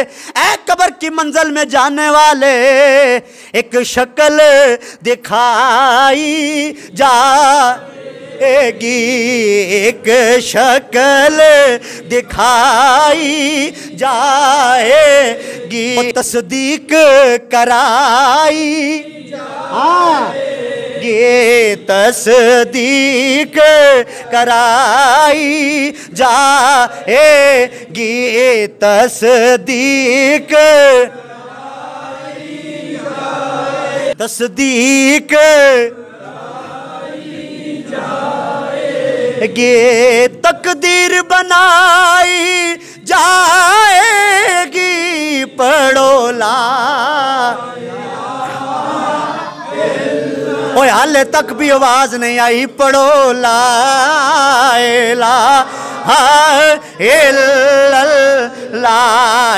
ऐ कब्र की मंजिल में जाने वाले, एक शक्ल दिखाई जाएगी, एक शक्ल दिखाई जाएगी, तस्दीक कराई, हाँ ये तस्दीक कराई जाएगी, तस्दीक तस्दीक ये तकदीर बनाई जाएगी, पढ़ो ला ओए हाले तक भी आवाज नहीं आई, पढ़ो ला इलाहा इल्लल्लाह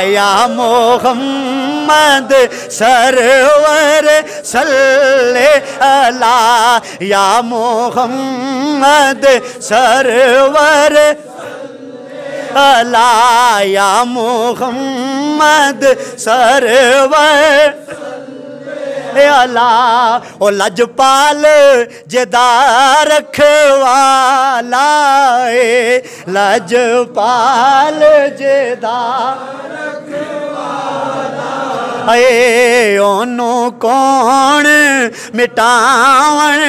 या मोहम्मद सरवर सल्ले अला, या मोहम्मद सरवर अला, या मोहम्मद सरवर अल्लाह। ओ लजपाल जेदा रखवाला, लजपाल जेदा रखवाला, ओनू कौन मिटावन।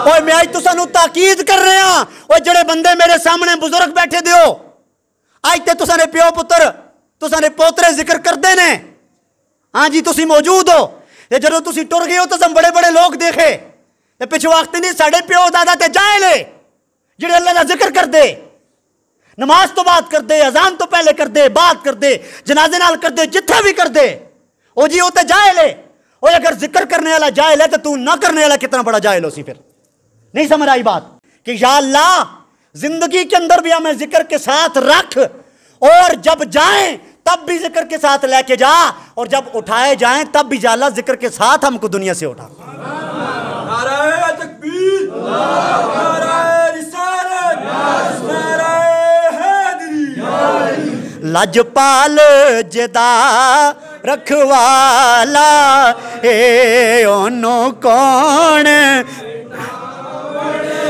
ओए मैं अज तुसानू ताकीद कर रहा, ओए जड़े बंदे मेरे सामने बुजुर्ग बैठे दियो, अज ते तुसां दे प्यो पुत्र तुसां दे पोतरे जिक्र करते ने, हाँ जी तुसी मौजूद हो, जो तुसी टुर गए हो तो हम बड़े बड़े लोग देखे पिछू वक्त नहीं, साढ़े प्यो दादा ते जाए जेड़े अल्लाह का जिक्र कर दे, नमाज तो बात कर दे, अजान तो पहले कर दे, बात कर दे, जनाजे नाल कर दे, जिथे भी कर दे, ओ जी उते जाए ले। और अगर जिक्र करने वाला जाहिल है तो तू ना करने वाला कितना बड़ा जाहिल हो सी। फिर नहीं समझ आई बात कि या अल्लाह जिंदगी के अंदर भी हमें जिक्र के साथ रख, और जब जाएं तब भी जिक्र के साथ लेके जा, और जब उठाए जाएं तब भी या अल्लाह जिक्र के साथ हमको दुनिया से उठा। नारे तकबीर, नारे रिसालत, नारे हैदरी। लजपाल जेदा रखवाला, ओनो कौन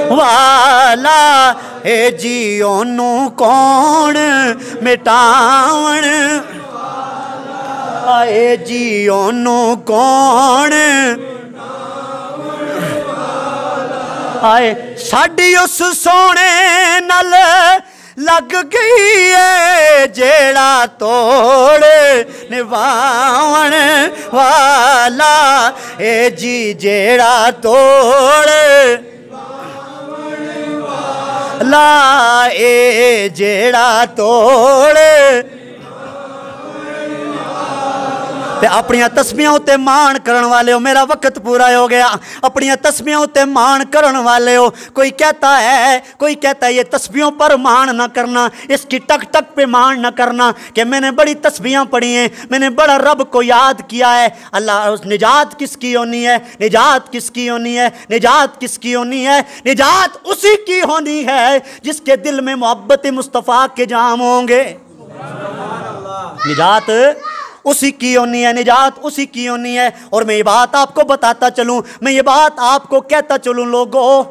वाला, जी ओनू कौन मिटावन, आए जी ओनू कौन आए। साडी उस सोने नल लग गई है जेड़ा तोड़ निभावन वाला, जी जेड़ा तोड़ ला, जेड़ा तोड़ ते अपनियां तस्बियां उत्ते मान करन वाले हो। मेरा वक्त पूरा हो गया। अपनियां तस्बियां उत्ते मान करन वाले हो। कोई कहता है ये तस्बियों पर मान ना करना, इसकी टक टक पे मान ना करना कि मैंने बड़ी तस्बियां पढ़ी हैं, मैंने बड़ा रब को याद किया है। अल्लाह निजात किसकी होनी है? निजात किसकी होनी है? निजात किसकी होनी है? निजात उसी की होनी है जिसके दिल में मोहब्बत मुस्तफ़ा के जाम होंगे। निजात उसी की होनी है, निजात उसी की होनी है। और मैं ये बात आपको बताता चलूं, मैं ये बात आपको कहता चलूं लोगों,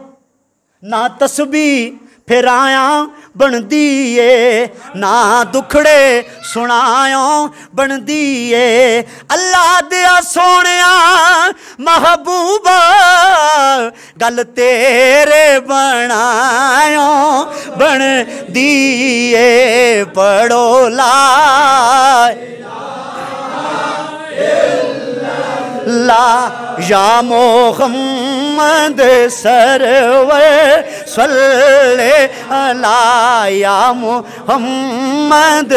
ना तस्बीह फिर आया बन दिए, ना दुखड़े सुनायो बन दिए। अल्लाह दिया सोनिया महबूबा गल तेरे बनायो बन दिए। पढ़ो ला या मोहम्मद सरवर सल्ले अला, या मोहम्मद